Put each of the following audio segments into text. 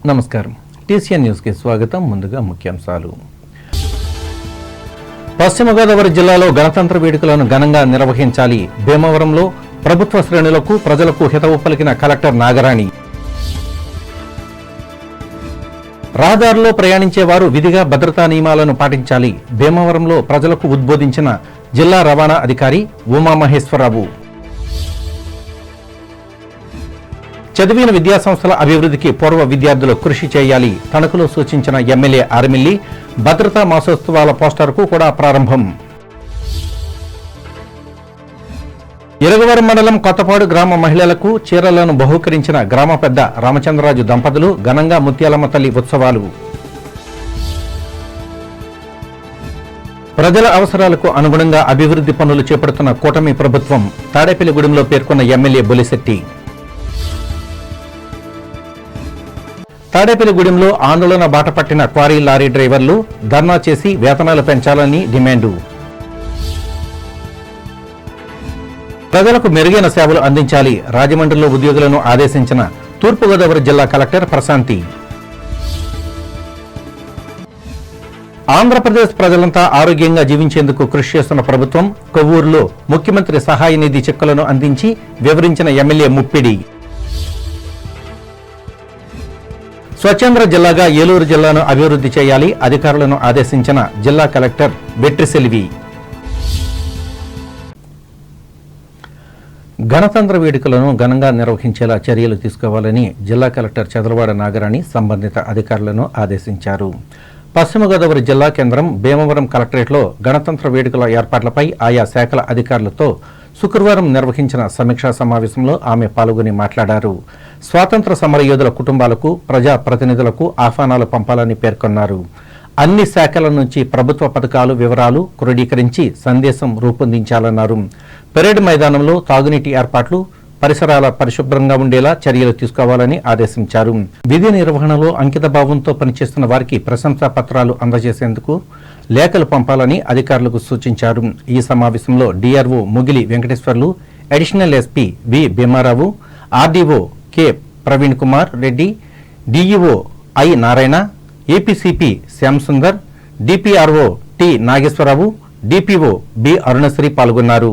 నమస్కారం. TCN news కి స్వాగతం. ముందుగా ముఖ్యాంశాలు. పశ్చిమ గోదావరి జిల్లాలో గణతంత్ర వేడుకలను ఘనంగా నిర్వహించాలి. భీమవరంలో ప్రభుత్వ శ్రేణులకు ప్రజలకు హితవు పలికిన కలెక్టర్ నాగరాణి. రహదారుల్లో ప్రయాణించే వారు విధిగా భద్రతా నియమాలను పాటించాలి. భీమవరంలో ప్రజలకు ఉద్బోధించిన జిల్లా రవాణా అధికారి ఉమామహేశ్వరరావు. చదివిన విద్యాసంస్థల అభివృద్ధికి పూర్వ విద్యార్థులు కృషి చేయాలి. తణుకులో సూచించిన ఎమ్మెల్యే ఆర్మిల్లి. భద్రతా మాసోత్సవాల పోస్టర్కు కూడా ప్రారంభం. ఇరగవరం మండలం కొత్తపాడు గ్రామ మహిళలకు చీరలను బహూకరించిన గ్రామ పెద్ద రామచంద్రరాజు దంపతులు. ఘనంగా ముత్యాలమ్మ తల్లి ఉత్సవాలు. ప్రజల అవసరాలకు అనుగుణంగా అభివృద్ధి పనులు చేపడుతున్న కూటమి ప్రభుత్వం. తాడేపల్లిగూడెంలో పేర్కొన్న ఎమ్మెల్యే బొలిశెట్టి. తాడేపల్లిగూడెంలో ఆందోళన బాట పట్టిన క్వారీ లారీ డ్రైవర్లు. ధర్నా చేసి వేతనాలు పెంచాలని డిమాండు. ప్రజలకు మెరుగైన సేవలు అందించాలి. రాజమండ్రిలో ఉద్యోగులను ఆదేశించిన తూర్పుగోదావరి జిల్లా కలెక్టర్ ప్రశాంతి. ఆంధ్రప్రదేశ్ ప్రజలంతా ఆరోగ్యంగా జీవించేందుకు కృషి చేస్తున్న ప్రభుత్వం. కొవ్వూరులో ముఖ్యమంత్రి సహాయ నిధి చెక్కులను అందించి వివరించిన ఎమ్మెల్యే ముప్పిడి. స్వచ్ఛంద్ర జిల్లాగా ఏలూరు జిల్లాను అభివృద్ధి చేయాలి. అధికారులను ఆదేశించిన జిల్లా కలెక్టర్ వెట్రిసెల్వి. గణతంత్ర వేడుకలను ఘనంగా నిర్వహించేలా చర్యలు తీసుకోవాలని జిల్లా కలెక్టర్ చదలవాడ నాగరాణి సంబంధిత అధికారులను ఆదేశించారు. పశ్చిమ గోదావరి జిల్లా కేంద్రం భీమవరం కలెక్టరేట్లో గణతంత్ర వేడుకల ఏర్పాట్లపై ఆయా శాఖల అధికారులతో శుక్రవారం నిర్వహించిన సమీక్షా సమావేశంలో ఆమె పాల్గొని మాట్లాడారు. స్వాతంత్ర సమరయోధుల కుటుంబాలకు ప్రజా ప్రతినిధులకు ఆహ్వానాలు పంపాలని పేర్కొన్నారు. అన్ని శాఖల నుంచి ప్రభుత్వ పథకాలు వివరాలు క్రోడీకరించి సందేశం రూపొందించాలన్నారు. పెరేడ్ మైదానంలో తాగునీటి ఏర్పాట్లు, పరిసరాల పరిశుభ్రంగా ఉండేలా చర్యలు తీసుకోవాలని ఆదేశించారు. విధి నిర్వహణలో అంకితభావంతో పనిచేస్తున్న వారికి ప్రశంసా పత్రాలు అందజేసేందుకు లేఖలు పంపాలని అధికారులకు సూచించారు. ఈ సమావేశంలో DRO Mugili Venkateswarlu, additional SP V Bhimarao, RDO K Praveen Kumar Reddy, DEO I Narayana, APCP Shyamsundar, DPRO T Nageswararao, DPO B Arunasri పాల్గొన్నారు.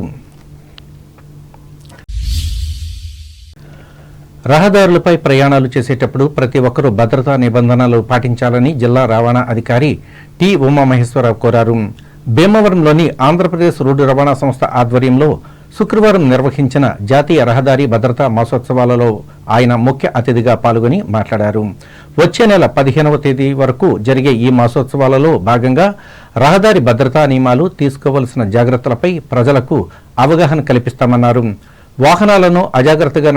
రహదారులపై ప్రయాణాలు చేసేటప్పుడు ప్రతి ఒక్కరూ భద్రతా నిబంధనలు పాటించాలని జిల్లా రవాణా అధికారి టి ఉమామహేశ్వరరావు కోరారు. భీమవరంలోని ఆంధ్రప్రదేశ్ రోడ్డు రవాణా సంస్థ ఆధ్వర్యంలో శుక్రవారం నిర్వహించిన జాతీయ రహదారి భద్రతా మాసోత్సవాలలో ఆయన ముఖ్య అతిథిగా పాల్గొని మాట్లాడారు. వచ్చే నెల 15వ తేదీ వరకు జరిగే ఈ మాసోత్సవాలలో భాగంగా రహదారి భద్రతా నియమాలు, తీసుకోవలసిన జాగ్రత్తలపై ప్రజలకు అవగాహన కల్పిస్తామన్నారు. వాహనాలను అజాగ్రత్తగా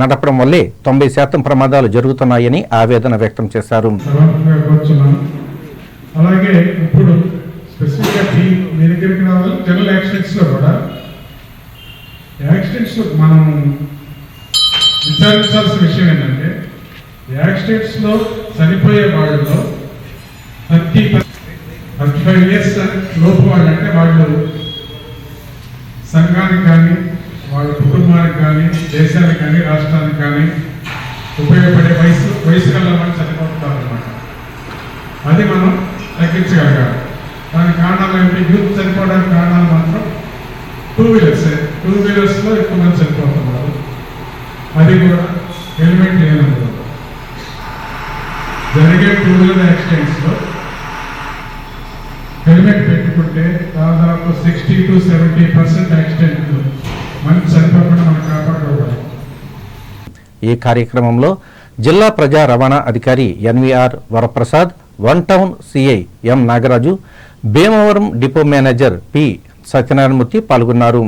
నడపడం వల్లే 90% ప్రమాదాలు జరుగుతున్నాయని ఆవేదన వ్యక్తం చేశారు. అలాగే ఇప్పుడు స్పెసిఫిక్గా మీ దగ్గరికి రావాలి. జనరల్ యాక్సిడెంట్స్లో కూడా యాక్సిడెంట్స్ మనం విచారించాల్సిన విషయం ఏంటంటే యాక్సిడెంట్స్లో చనిపోయే వాళ్ళలో 35 ఇయర్స్ లోపు వాళ్ళంటే వాళ్ళు సంఘానికి కానీ వాళ్ళ కుటుంబానికి కానీ దేశానికి కానీ రాష్ట్రానికి కానీ ఉపయోగపడే వయసు గల వాళ్ళు చనిపోతున్నారు అన్నమాట. అది మనం తగ్గించగలగాలి. దాని కారణాలు ఏంటి? యూత్ చనిపోవడానికి కారణాలు మాత్రం టూ వీలర్స్లో ఎక్కువ మంది చనిపోతున్నారు. అది కూడా హెల్మెట్ లేనందువల్ల జరిగే 2 వీలర్ యాక్సిడెంట్స్లో హెల్మెట్ పెట్టుకుంటే దాదాపు 60 to 70% యాక్సిడెంట్లు మంచి చనిపోకుండా మనం కాపాడుకోవాలి. ఈ కార్యక్రమంలో జిల్లా ప్రజా రవాణా అధికారి NVR Varaprasad, one town CI ఎం Nagaraju, Bhimavaram depot manager P Satyanarayana Murthy పాల్గొన్నారు.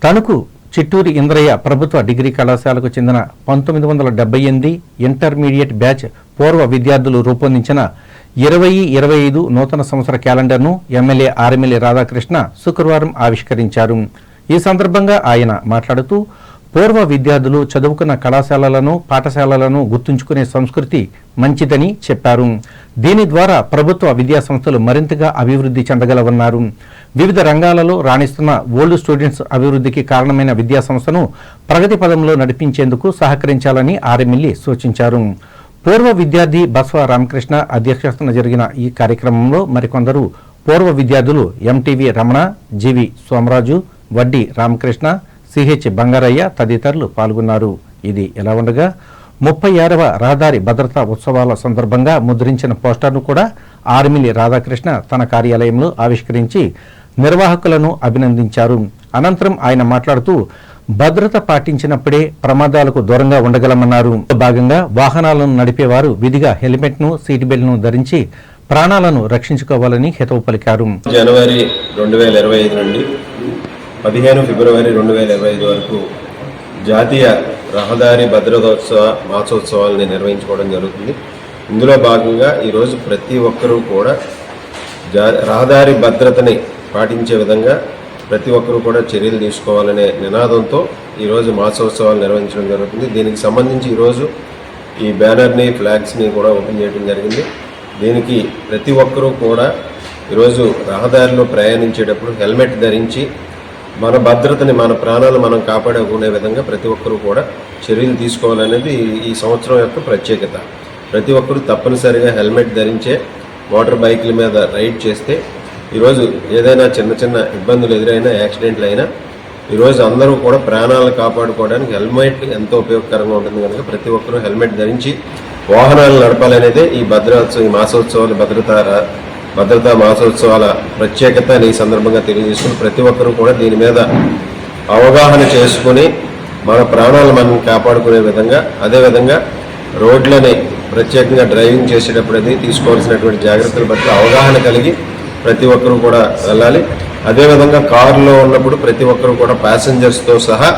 తణుకు చిట్టూరి ఇంద్రయ్య ప్రభుత్వ డిగ్రీ కళాశాలకు చెందిన 1978 ఇంటర్మీడియట్ బ్యాచ్ పూర్వ విద్యార్థులు రూపొందించిన 2025 నూతన సంవత్సర క్యాలెండర్ను ఎమ్మెల్యే ఆర్మిల్లి రాధాకృష్ణ శుక్రవారం ఆవిష్కరించారు. ఈ సందర్భంగా ఆయన మాట్లాడుతూ పూర్వ విద్యార్థులు చదువుకున్న కళాశాలలను పాఠశాలలను గుర్తుంచుకునే సంస్కృతి మంచిదని చెప్పారు. దీని ద్వారా ప్రభుత్వ విద్యా సంస్థలు మరింతగా అభివృద్ధి చెందగలవన్నారు. వివిధ రంగాలలో రాణిస్తున్న ఓల్డ్ స్టూడెంట్స్ అభివృద్ధికి కారణమైన విద్యా సంస్థను ప్రగతి పదంలో నడిపించేందుకు సహకరించాలని ఆర్ఎంఎల్ఏ సూచించారు. పూర్వ విద్యార్థి బస్వ రామకృష్ణ అధ్యక్షతన జరిగిన ఈ కార్యక్రమంలో మరికొందరు పూర్వ విద్యార్థులు ఎంటీవీ రమణ, జీవి సోమరాజు, వడ్డీ రామకృష్ణ, సిహెచ్ బంగారయ్య తదితరులు పాల్గొన్నారు. ఇది ఎలా ఉండగా 36వ రహదారి భద్రతా ఉత్సవాల సందర్భంగా ముద్రించిన పోస్టర్ను కూడా ఆర్ఎంఎల్ఏ రాధాకృష్ణ తన కార్యాలయంలో ఆవిష్కరించి నిర్వాహకులను అభినందించారు. అనంతరం ఆయన మాట్లాడుతూ భద్రత పాటించినప్పుడే ప్రమాదాలకు దూరంగా ఉండగలమన్నారు. భాగంగా వాహనాలను నడిపేవారు విధిగా హెల్మెట్ను, సీట్ బెల్ట్ను ధరించి ప్రాణాలను రక్షించుకోవాలని హితవు పలికారు. జనవరి 2025 నుండి 15 ఫిబ్రవరి 2025 వరకు జాతీయ రహదారి భద్రతోత్సవ మాసోత్సవాలని నిర్వహించుకోవడం జరుగుతుంది. ఇందులో భాగంగా ఈరోజు ప్రతి ఒక్కరూ కూడా రహదారి భద్రతని పాటించే విధంగా ప్రతి ఒక్కరూ కూడా చర్యలు తీసుకోవాలనే నినాదంతో ఈరోజు మాసోత్సవాలు నిర్వహించడం జరుగుతుంది. దీనికి సంబంధించి ఈరోజు ఈ బ్యానర్ని, ఫ్లాగ్స్ని కూడా ఓపెన్ చేయడం జరిగింది. దీనికి ప్రతి ఒక్కరూ కూడా ఈరోజు రహదారిలో ప్రయాణించేటప్పుడు హెల్మెట్ ధరించి మన భద్రతని, మన ప్రాణాలు మనం కాపాడుకునే విధంగా ప్రతి ఒక్కరూ కూడా చర్యలు తీసుకోవాలనేది ఈ సంవత్సరం యొక్క ప్రత్యేకత. ప్రతి ఒక్కరూ తప్పనిసరిగా హెల్మెట్ ధరించే మోటార్ బైకుల మీద రైడ్ చేస్తే ఈరోజు ఏదైనా చిన్న చిన్న ఇబ్బందులు ఎదురైనా, యాక్సిడెంట్లు అయినా ఈరోజు అందరూ కూడా ప్రాణాలను కాపాడుకోవడానికి హెల్మెట్ ఎంతో ఉపయోగకరంగా ఉంటుంది కనుక ప్రతి ఒక్కరూ హెల్మెట్ ధరించి వాహనాలు నడపాలనేదే ఈ మాసోత్సవాలు భద్రతా మాసోత్సవాల ప్రత్యేకత ఈ సందర్భంగా తెలియజేసుకుని ప్రతి ఒక్కరూ కూడా దీని మీద అవగాహన చేసుకుని మన ప్రాణాలు మనం కాపాడుకునే విధంగా, అదేవిధంగా రోడ్లని ప్రత్యేకంగా డ్రైవింగ్ చేసేటప్పుడు అది తీసుకోవాల్సినటువంటి జాగ్రత్తలు బట్టి అవగాహన కలిగి ప్రతి ఒక్కరూ కూడా వెళ్ళాలి. అదేవిధంగా కారులో ఉన్నప్పుడు ప్రతి ఒక్కరూ కూడా ప్యాసింజర్స్తో సహా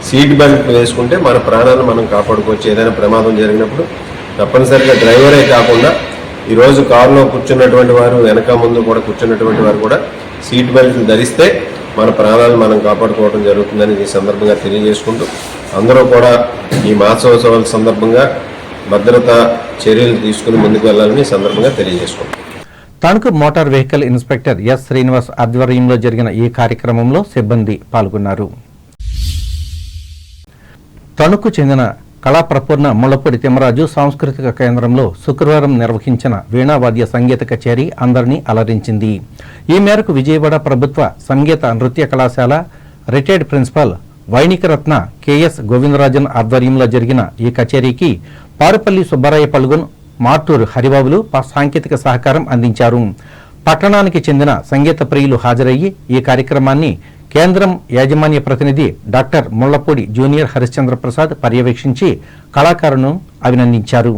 సీట్ బెల్ట్ వేసుకుంటే మన ప్రాణాలను మనం కాపాడుకోవచ్చు. ఏదైనా ప్రమాదం జరిగినప్పుడు తప్పనిసరిగా డ్రైవరే కాకుండా ఈరోజు కారులో కూర్చున్నటువంటి వారు, వెనక ముందు కూడా కూర్చున్నటువంటి వారు కూడా సీట్ బెల్ట్లు ధరిస్తే మన ప్రాణాలను మనం కాపాడుకోవడం జరుగుతుందని ఈ సందర్భంగా తెలియజేసుకుంటూ అందరూ కూడా ఈ మాసోత్సవాల సందర్భంగా భద్రతా చర్యలు తీసుకుని ముందుకు వెళ్ళాలని ఈ సందర్భంగా తెలియజేసుకుంటాం. Tanuku motor vehicle inspector S Srinivas ఆధ్వర్యంలో జరిగిన ఈ కార్యక్రమంలో సిబ్బంది పాల్గొన్నారు. తణుకు చెందిన కళాప్రపూర్ణ ముళ్లపూడి తిమ్మరాజు సాంస్కృతిక కేంద్రంలో శుక్రవారం నిర్వహించిన వీణావాద్య సంగీత కచేరీ అందరినీ అలరించింది. ఈ మేరకు విజయవాడ ప్రభుత్వ సంగీత నృత్య కళాశాల రిటైర్డ్ ప్రిన్సిపల్ వైణికరత్న కెఎస్ గోవిందరాజన్ ఆధ్వర్యంలో జరిగిన ఈ కచేరీకి పారుపల్లి సుబ్బారాయ పల్గొన్, మార్టూరు హరిబాబులు సాంకేతిక సహకారం అందించారు. పట్టణానికి చెందిన సంగీత ప్రియులు హాజరయ్యి ఈ కార్యక్రమాన్ని కేంద్రం యాజమాన్య ప్రతినిధి డాక్టర్ ముళ్లపూడి జూనియర్ హరిశ్చంద్ర ప్రసాద్ పర్యవేక్షించి కళాకారులను అభినందించారు.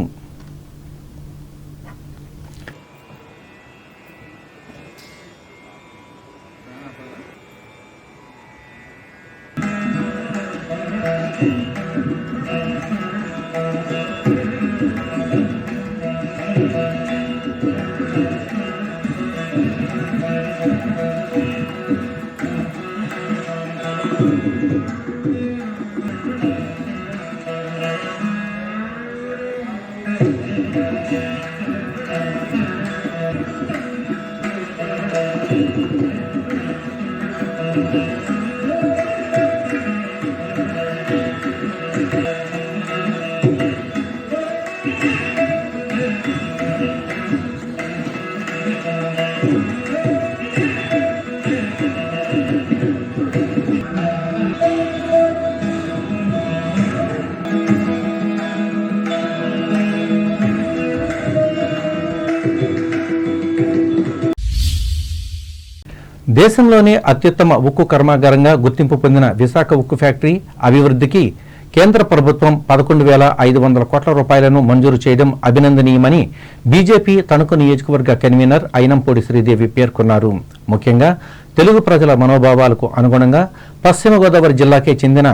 దేశంలోనే అత్యుత్తమ ఉక్కు కర్మాగారంగా గుర్తింపు పొందిన విశాఖ ఉక్కు ఫ్యాక్టరీ అభివృద్ధికి కేంద్ర ప్రభుత్వం 11,500 కోట్ల రూపాయలను మంజూరు చేయడం అభినందనీయమని బీజేపీ తణుకు నియోజకవర్గ కన్వీనర్ అయినంపూడి శ్రీదేవి పేర్కొన్నారు. ముఖ్యంగా తెలుగు ప్రజల మనోభావాలకు అనుగుణంగా పశ్చిమ గోదావరి జిల్లాకే చెందిన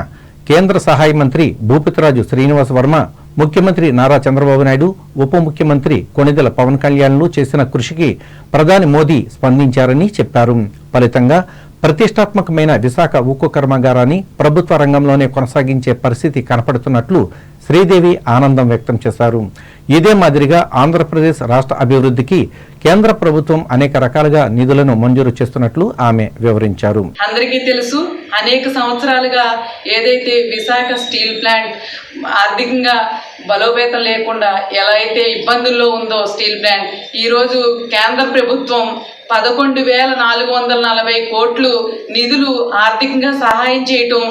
కేంద్ర సహాయ మంత్రి భూపతిరాజు శ్రీనివాస్ వర్మ, ముఖ్యమంత్రి నారా చంద్రబాబు నాయుడు, ఉప ముఖ్యమంత్రి కొణిదెల పవన్ కళ్యాణ్లు చేసిన కృషికి ప్రధాని మోదీ స్పందించారని చెప్పారు. ఫలితంగా ప్రతిష్టాత్మకమైన విశాఖ ఉక్కు కర్మాగారాన్ని ప్రభుత్వ రంగంలోనే కొనసాగించే పరిస్థితి కనపడుతున్నట్లు శ్రీదేవి ఆనందం వ్యక్తం చేశారు. ఇదే మాదిరిగా ఆంధ్రప్రదేశ్ రాష్ట్ర అభివృద్ధికి కేంద్ర ప్రభుత్వం అనేక రకాలుగా నిధులను మంజూరు చేస్తున్నట్లు ఆమె వివరించారు. అందరికీ తెలుసు, అనేక సంవత్సరాలుగా ఏదైతే విశాఖ స్టీల్ ప్లాంట్ ఆర్థికంగా బలోపేతం లేకుండా ఎలా అయితే ఇబ్బందుల్లో ఉందో స్టీల్ ప్లాంట్, ఈరోజు కేంద్ర ప్రభుత్వం 11,440 కోట్లు నిధులు ఆర్థికంగా సహాయం చేయటం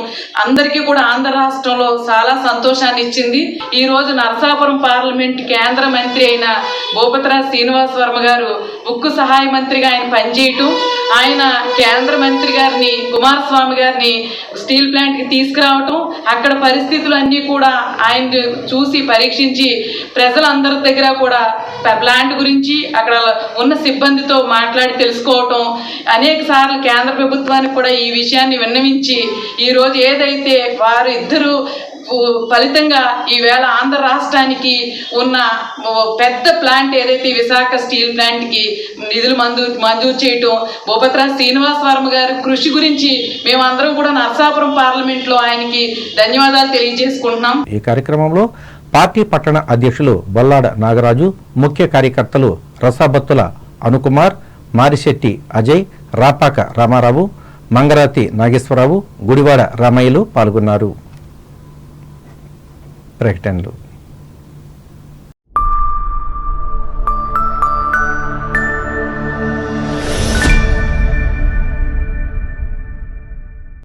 అందరికీ కూడా ఆంధ్ర రాష్ట్రంలో చాలా సంతోషాన్ని ఇచ్చింది. ఈ రోజు నరసాపురం పార్లమెంట్ కేంద్ర మంత్రి అయిన భూపతిరాజు శ్రీనివాస్ వర్మ గారు ఉక్కు సహాయ మంత్రిగా ఆయన పనిచేయటం, ఆయన కేంద్ర మంత్రి గారిని కుమారస్వామి గారిని స్టీల్ ప్లాంట్కి తీసుకురావటం, అక్కడ పరిస్థితులు అన్నీ కూడా ఆయన చూసి పరీక్షించి ప్రజలందరి దగ్గర కూడా ప్లాంట్ గురించి అక్కడ ఉన్న సిబ్బందితో మాట్లాడి తెలుసుకోవటం, అనేక సార్లు కేంద్ర ప్రభుత్వానికి కూడా ఈ విషయాన్ని విన్నవించి ఈరోజు ఏదైతే వారు ఇద్దరు ఫలితంగా ఈవేళ ఆంధ్ర రాష్ట్రానికి ఉన్న పెద్ద ప్లాంట్ ఏదైతే విశాఖ స్టీల్ ప్లాంట్కి నిధులు మంజూరు చేయటం, భూపతిరాజు శ్రీనివాస్ వర్మ గారి కృషి గురించి మేమందరం కూడా నరసాపురం పార్లమెంట్లో ఆయనకి ధన్యవాదాలు తెలియజేసుకుంటున్నాం. ఈ కార్యక్రమంలో పార్టీ పట్టణ అధ్యక్షులు బొల్లాడ నాగరాజు, ముఖ్య కార్యకర్తలు రసాబత్తుల అనుకుమార్, మారిశెట్టి అజయ్, రాపాక రామారావు, మంగరాతి నాగేశ్వరరావు, గుడివాడ రామయ్యలు పాల్గొన్నారు. ప్రకటనలు.